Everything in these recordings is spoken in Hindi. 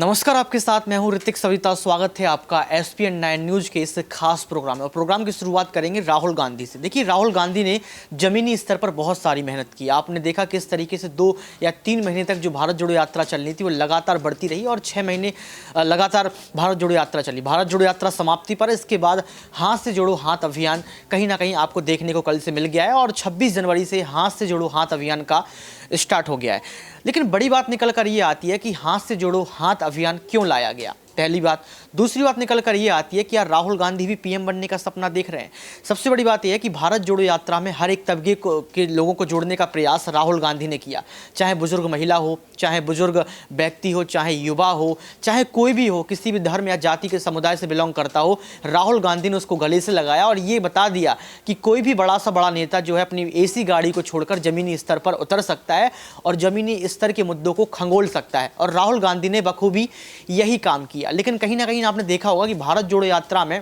नमस्कार, आपके साथ मैं हूं ऋतिक सविता। स्वागत है आपका SPN9 न्यूज के इस खास प्रोग्राम में। और प्रोग्राम की शुरुआत करेंगे राहुल गांधी से। देखिए, राहुल गांधी ने जमीनी स्तर पर बहुत सारी मेहनत की। आपने देखा किस तरीके से 2 या 3 महीने तक जो भारत जोड़ो यात्रा चलनी थी वो लगातार बढ़ती रही और 6 महीने लगातार भारत जोड़ो यात्रा चली। भारत जोड़ो यात्रा समाप्ति पर इसके बाद हाथ से जोड़ो हाथ अभियान कहीं ना कहीं आपको देखने को कल से मिल गया है और 26 जनवरी से हाथ से जोड़ो हाथ अभियान का स्टार्ट हो गया है। लेकिन बड़ी बात निकल कर ये आती है कि हाथ से जोड़ो हाथ अभियान क्यों लाया गया, पहली बात। दूसरी बात निकल कर ये आती है कि यार राहुल गांधी भी पीएम बनने का सपना देख रहे हैं। सबसे बड़ी बात यह है कि भारत जोड़ो यात्रा में हर एक तबके के लोगों को जोड़ने का प्रयास राहुल गांधी ने किया। चाहे बुजुर्ग महिला हो, चाहे बुजुर्ग व्यक्ति हो, चाहे युवा हो, चाहे कोई भी हो, किसी भी धर्म या जाति के समुदाय से बिलोंग करता हो, राहुल गांधी ने उसको गले से लगाया और ये बता दिया कि कोई भी बड़ा सा बड़ा नेता जो है अपनी AC गाड़ी को छोड़कर जमीनी स्तर पर उतर सकता है और जमीनी स्तर के मुद्दों को खंगोल सकता है। और राहुल गांधी ने बखूबी यही काम किया। लेकिन कहीं ना कहीं आपने देखा होगा कि भारत जोड़ो यात्रा में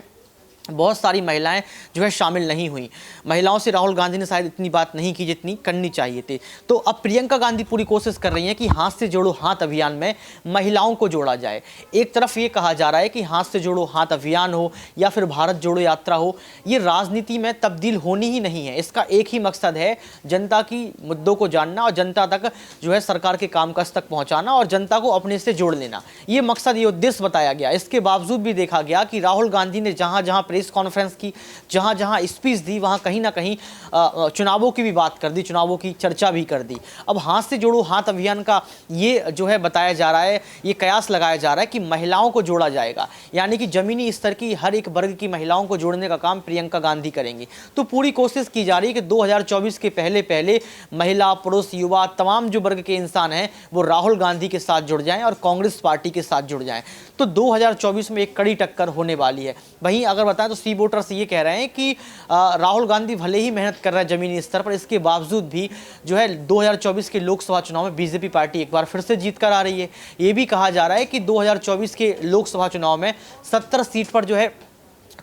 बहुत सारी महिलाएं जो है शामिल नहीं हुई। महिलाओं से राहुल गांधी ने शायद इतनी बात नहीं की जितनी करनी चाहिए थी। तो अब प्रियंका गांधी पूरी कोशिश कर रही हैं कि हाथ से जोड़ो हाथ अभियान में महिलाओं को जोड़ा जाए। एक तरफ ये कहा जा रहा है कि हाथ से जोड़ो हाथ अभियान हो या फिर भारत जोड़ो यात्रा हो, ये राजनीति में तब्दील होनी ही नहीं है। इसका एक ही मकसद है, जनता की मुद्दों को जानना और जनता तक जो है सरकार के कामकाज तक पहुंचाना और जनता को अपने से जोड़ लेना। ये मकसद, ये उद्देश्य बताया गया। इसके बावजूद भी देखा गया कि राहुल गांधी ने जहां जहां प्रेस कॉन्फ्रेंस की, जहां जहां स्पीच दी, वहां कहीं ना कहीं चुनावों की भी बात कर दी, चुनावों की चर्चा भी कर दी। अब हाथ से जोड़ो हाथ अभियान का ये जो है बताया जा रहा है, ये कयास लगाया जा रहा है कि महिलाओं को जोड़ा जाएगा, यानी कि जमीनी स्तर की हर एक वर्ग की महिलाओं को जोड़ने का काम प्रियंका गांधी करेंगी। तो पूरी कोशिश की जा रही है कि 2024 के पहले पहले महिला, पुरुष, युवा, तमाम जो वर्ग के इंसान हैं वो राहुल गांधी के साथ जुड़ जाएं और कांग्रेस पार्टी के साथ जुड़ जाएं। तो 2024 में एक कड़ी टक्कर होने वाली है। वहीं अगर बताएं तो सी वोटर्स ये कह रहे हैं कि राहुल गांधी भले ही मेहनत कर रहा है जमीनी स्तर पर, इसके बावजूद भी जो है 2024 के लोकसभा चुनाव में बीजेपी पार्टी एक बार फिर से जीत कर आ रही है। ये भी कहा जा रहा है कि 2024 के लोकसभा चुनाव में 70 सीट पर जो है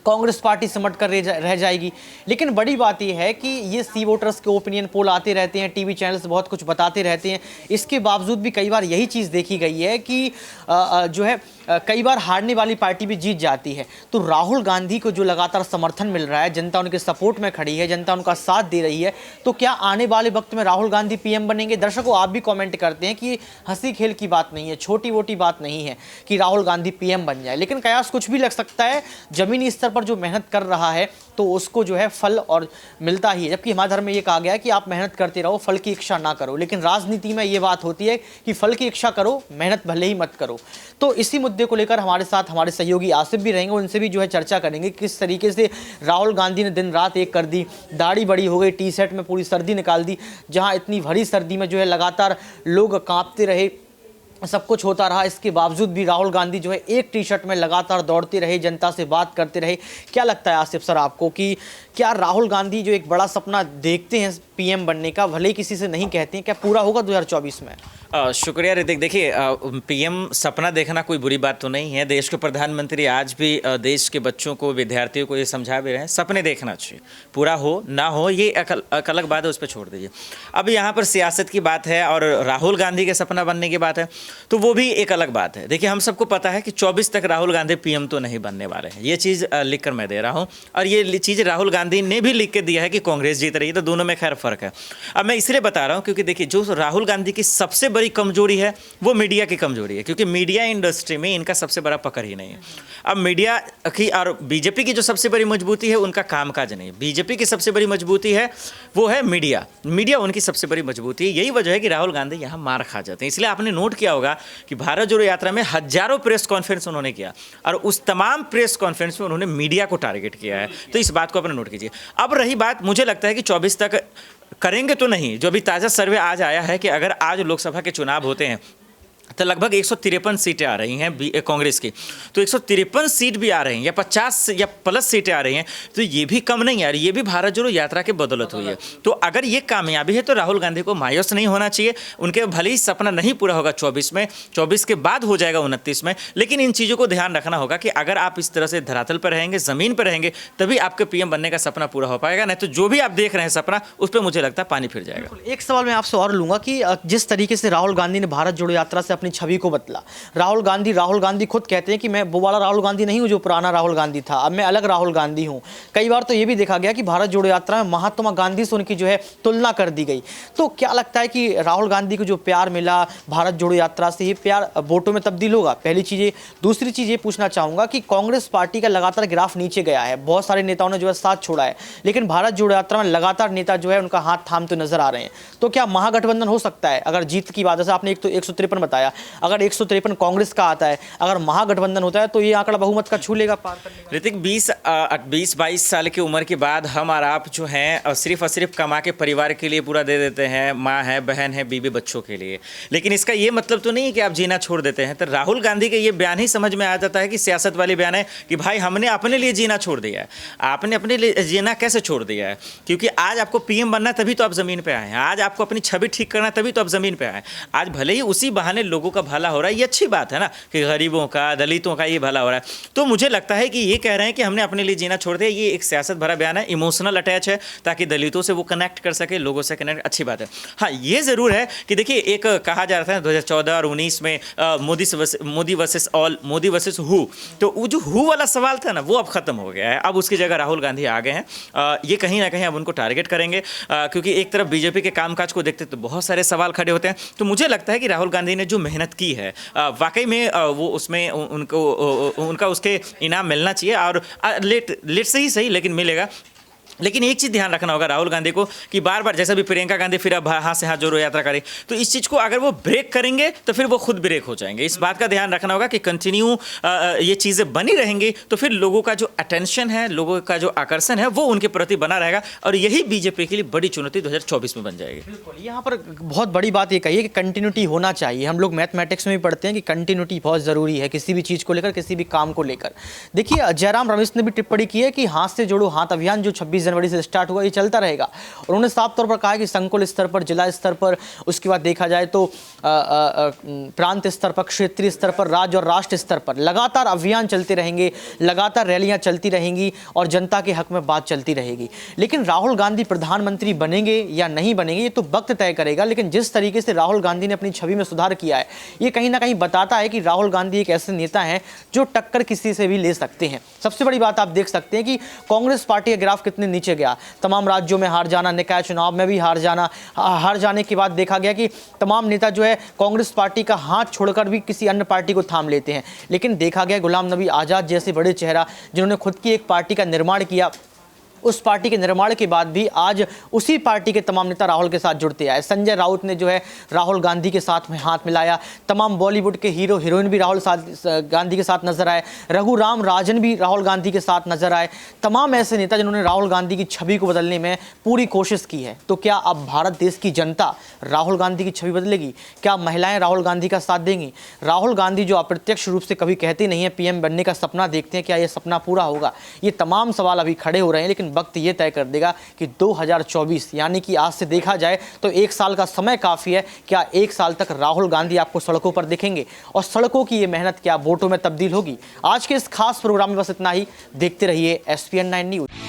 कांग्रेस पार्टी सिमट कर रह जाएगी। लेकिन बड़ी बात यह है कि ये सी वोटर्स के ओपिनियन पोल आते रहते हैं, टीवी चैनल्स बहुत कुछ बताते रहते हैं। इसके बावजूद भी कई बार यही चीज़ देखी गई है कि जो है कई बार हारने वाली पार्टी भी जीत जाती है। तो राहुल गांधी को जो लगातार समर्थन मिल रहा है, जनता उनके सपोर्ट में खड़ी है, जनता उनका साथ दे रही है, तो क्या आने वाले वक्त में राहुल गांधी पीएम बनेंगे? दर्शकों, आप भी कमेंट करते हैं कि हंसी खेल की बात नहीं है, छोटी मोटी बात नहीं है कि राहुल गांधी पीएम बन जाए। लेकिन कयास कुछ भी लग सकता है। जमीनी स्तर पर जो मेहनत कर रहा है तो उसको जो है फल और मिलता ही है। जबकि हमारे धर्म में ये कहा गया है कि आप मेहनत करते रहो, फल की इच्छा ना करो। लेकिन राजनीति में ये बात होती है कि फल की इच्छा करो, मेहनत भले ही मत करो। तो इसी मुद्दे को लेकर हमारे साथ हमारे सहयोगी आसिफ भी रहेंगे, उनसे भी जो है चर्चा करेंगे किस तरीके से राहुल गांधी ने दिन रात एक कर दी, दाढ़ी बड़ी हो गई, टी-शर्ट में पूरी सर्दी निकाल दी। जहां इतनी भरी सर्दी में जो है लगातार लोग कांपते रहे, सब कुछ होता रहा, इसके बावजूद भी राहुल गांधी जो है एक टी-शर्ट में लगातार दौड़ते रहे, जनता से बात करते रहे। क्या लगता है आसिफ सर आपको कि क्या राहुल गांधी जो एक बड़ा सपना देखते हैं पीएम बनने का, भले ही किसी से नहीं कहते हैं, क्या पूरा होगा 2024 में? शुक्रिया ऋतिक। देखिए, पीएम सपना देखना कोई बुरी बात तो नहीं है। देश के प्रधानमंत्री आज भी देश के बच्चों को, विद्यार्थियों को ये समझा भी रहे हैं, सपने देखना चाहिए। पूरा हो ना हो ये एक अलग बात है, उस पर छोड़ दीजिए। अब यहाँ पर सियासत की बात है और राहुल गांधी के सपना बनने की बात है, तो वो भी एक अलग बात है। देखिए, हम सबको पता है कि 24 तक राहुल गांधी पीएम तो नहीं बनने वाले हैं। ये चीज़ लिख कर मैं दे रहा हूँ और ये चीज़ राहुल गांधी ने भी लिख के दिया है कि कांग्रेस जीत रही है। तो दोनों में खैर फ़र्क है। अब मैं इसलिए बता रहा हूँ क्योंकि देखिए, जो राहुल गांधी की सबसे बड़ी कमजोरी है वो मीडिया की कमजोरी है, क्योंकि मीडिया इंडस्ट्री में इनका सबसे बड़ा पकड़ ही नहीं है। अब मीडिया की और बीजेपी की जो सबसे बड़ी मजबूती है उनका कामकाज नहीं है। बीजेपी की सबसे बड़ी मजबूती है वो है मीडिया उनकी सबसे बड़ी मजबूती है। यही वजह है कि राहुल गांधी यहाँ मार खा जाते हैं। इसलिए आपने नोट किया होगा कि भारत जोड़ो यात्रा में हजारों प्रेस कॉन्फ्रेंस उन्होंने किया और उस तमाम प्रेस कॉन्फ्रेंस में उन्होंने मीडिया को टारगेट किया है। तो इस बात को अपने नोट कीजिए। अब रही बात, मुझे लगता है कि 24 तक करेंगे तो नहीं। जो अभी ताज़ा सर्वे आज आया है कि अगर आज लोकसभा के चुनाव होते हैं तो लगभग 153 सीटें आ रही हैं कांग्रेस की, तो 153 सीट भी आ रही हैं या 50 या प्लस सीटें आ रही हैं, तो ये भी कम नहीं आ रही। ये भी भारत जोड़ो यात्रा की बदौलत हुई है। तो अगर ये कामयाबी है तो राहुल गांधी को मायूस नहीं होना चाहिए। उनके भले ही सपना नहीं पूरा होगा 24 में, 24 के बाद हो जाएगा 29 में, लेकिन इन चीज़ों को ध्यान रखना होगा कि अगर आप इस तरह से धरातल पर रहेंगे, ज़मीन पर रहेंगे, तभी आपके पीएम बनने का सपना पूरा हो पाएगा। नहीं तो जो भी आप देख रहे हैं सपना, उस पर मुझे लगता है पानी फिर जाएगा। एक सवाल मैं आपसे और लूँगा कि जिस तरीके से राहुल गांधी ने भारत जोड़ो यात्रा से अपनी अपनी छवि को बदला। राहुल गांधी खुद कहते हैं कि मैं वो वाला राहुल गांधी नहीं हूं जो पुराना राहुल गांधी था, अब मैं अलग राहुल गांधी हूं। कई बार तो ये भी देखा गया कि भारत जोड़ो यात्रा में महात्मा गांधी से उनकी जो है तुलना कर दी गई। तो क्या लगता है कि राहुल गांधी को जो प्यार मिला भारत जोड़ो यात्रा से, ये प्यार वोटों में तब्दील होगा? पहली चीज़ ये। दूसरी चीज़ ये पूछना चाहूँगा कि कांग्रेस पार्टी का लगातार ग्राफ नीचे गया है, बहुत सारे नेताओं ने जो है साथ छोड़ा है, लेकिन भारत जोड़ो यात्रा में लगातार नेता जो है उनका हाथ थामते नजर आ रहे हैं। तो क्या महागठबंधन हो सकता है अगर जीत की बात है? आपने एक तो 153 बताया, अगर 153 कांग्रेस का आता है, अगर महागठबंधन होता है तो ये आंकड़ा बहुमत का छू लेगा, पार कर लेगा? ऋतिक, 20-22 साल की उम्र के बाद हम और आप जो हैं सिर्फ और सिर्फ कमा के परिवार के लिए पूरा दे देते हैं, माँ है, बहन है, बीवी बच्चों के लिए, लेकिन इसका ये मतलब तो नहीं है कि आप जीना छोड़ देते हैं। तो राहुल गांधी का ये बयान ही समझ में आ जाता है कि सियासत वाली बयान है कि भाई हमने अपने लिए जीना छोड़ दिया है। आपने अपने लिए जीना कैसे छोड़ दिया है? क्योंकि आज आपको पीएम बनना है तभी तो आप ज़मीन पे आए हैं, आज आपको अपनी छवि ठीक करना है तभी तो आप ज़मीन पे आए हैं। आज भले ही उसी बहाने लोगों का भला हो रहा है, ये अच्छी बात है ना कि गरीबों का, दलितों का ये भला हो रहा है। तो मुझे लगता है कि ये कह रहे हैं कि हमने अपने लिए जीना छोड़ दिया, ये एक सियासत भरा बयान है, इमोशनल अटैच है, ताकि दलितों से वो कनेक्ट कर सके, लोगों से कनेक्ट, अच्छी बात है। हाँ, ये ज़रूर है कि देखिए, एक कहा जा रहा था 2014 और 19 में मोदी वर्सेस हु, तो वो जो हु वाला सवाल था ना, वो अब खत्म हो गया है। अब उसकी जगह राहुल गांधी आ गए हैं। ये कहीं ना कहीं अब उनको टारगेट करेंगे, क्योंकि एक तरफ बीजेपी के कामकाज को देखते तो बहुत सारे सवाल खड़े होते हैं। तो मुझे लगता है कि राहुल गांधी ने जो मेहनत की है वाकई में वो उसमें उनका उसके इनाम मिलना चाहिए, और लेट से ही सही लेकिन मिलेगा। लेकिन एक चीज़ ध्यान रखना होगा राहुल गांधी को कि बार बार, जैसा भी प्रियंका गांधी फिर अब हाथ से हाथ जोड़ो यात्रा करें, तो इस चीज़ को अगर वो ब्रेक करेंगे तो फिर वो खुद ब्रेक हो जाएंगे। इस बात का ध्यान रखना होगा कि कंटिन्यू ये चीज़ें बनी रहेंगी तो फिर लोगों का जो अटेंशन है, लोगों का जो आकर्षण है, वो उनके प्रति बना रहेगा, और यही बीजेपी के लिए बड़ी चुनौती 2024 में बन जाएगी। बिल्कुल, यहाँ पर बहुत बड़ी बात ये कही है कि कंटिन्यूटी होना चाहिए। हम लोग मैथमेटिक्स में भी पढ़ते हैं कि कंटिन्यूटी बहुत ज़रूरी है किसी भी चीज़ को लेकर, किसी भी काम को लेकर। देखिए, जयराम रमेश ने भी टिप्पणी की है कि हाथ से जोड़ो हाथ अभियान जो 26 जनवरी से स्टार्ट हुआ, ये चलता रहेगा। और उन्होंने साफ तौर पर कहा है कि संकुल स्तर पर, जिला स्तर पर, उसके बाद देखा जाए तो प्रांत स्तर पर, क्षेत्रीय स्तर पर, राज्य और राष्ट्र स्तर पर लगातार अभियान चलते रहेंगे, लगातार रैलियां चलती रहेंगी और जनता के हक में बात चलती रहेगी। लेकिन राहुल गांधी प्रधानमंत्री बनेंगे या नहीं बनेंगे ये तो वक्त तय करेगा। लेकिन जिस तरीके से राहुल गांधी ने अपनी छवि में सुधार किया है, ये कहीं ना कहीं बताता है कि राहुल गांधी एक ऐसे नेता हैं जो टक्कर किसी से भी ले सकते हैं। सबसे बड़ी बात आप देख सकते हैं कि कांग्रेस पार्टी का ग्राफ कितने नीचे गया, तमाम राज्यों में हार जाना, निकाय चुनाव में भी हार जाने के बाद देखा गया कि तमाम नेता जो है कांग्रेस पार्टी का हाथ छोड़कर भी किसी अन्य पार्टी को थाम लेते हैं। लेकिन देखा गया गुलाम नबी आज़ाद जैसे बड़े चेहरा जिन्होंने खुद की एक पार्टी का निर्माण किया, उस पार्टी के निर्माण के बाद भी आज उसी पार्टी के तमाम नेता राहुल के साथ जुड़ते आए। संजय राउत ने जो है राहुल गांधी के साथ में हाथ मिलाया, तमाम बॉलीवुड के हीरो हीरोइन भी राहुल गांधी के साथ नजर आए, रघुराम राजन भी राहुल गांधी के साथ नजर आए। तमाम ऐसे नेता जिन्होंने राहुल गांधी की छवि को बदलने में पूरी कोशिश की है। तो क्या अब भारत देश की जनता राहुल गांधी की छवि बदलेगी? क्या महिलाएं राहुल गांधी का साथ देंगी? राहुल गांधी जो अप्रत्यक्ष रूप से कभी कहते नहीं है पीएम बनने का सपना देखते हैं, क्या यह सपना पूरा होगा? ये तमाम सवाल अभी खड़े हो रहे हैं, लेकिन वक्त ये तय कर देगा कि 2024 यानी कि आज से देखा जाए तो एक साल का समय काफ़ी है। क्या एक साल तक राहुल गांधी आपको सड़कों पर दिखेंगे और सड़कों की ये मेहनत क्या वोटों में तब्दील होगी? आज के इस खास प्रोग्राम में बस इतना ही। देखते रहिए SPN9 न्यूज़।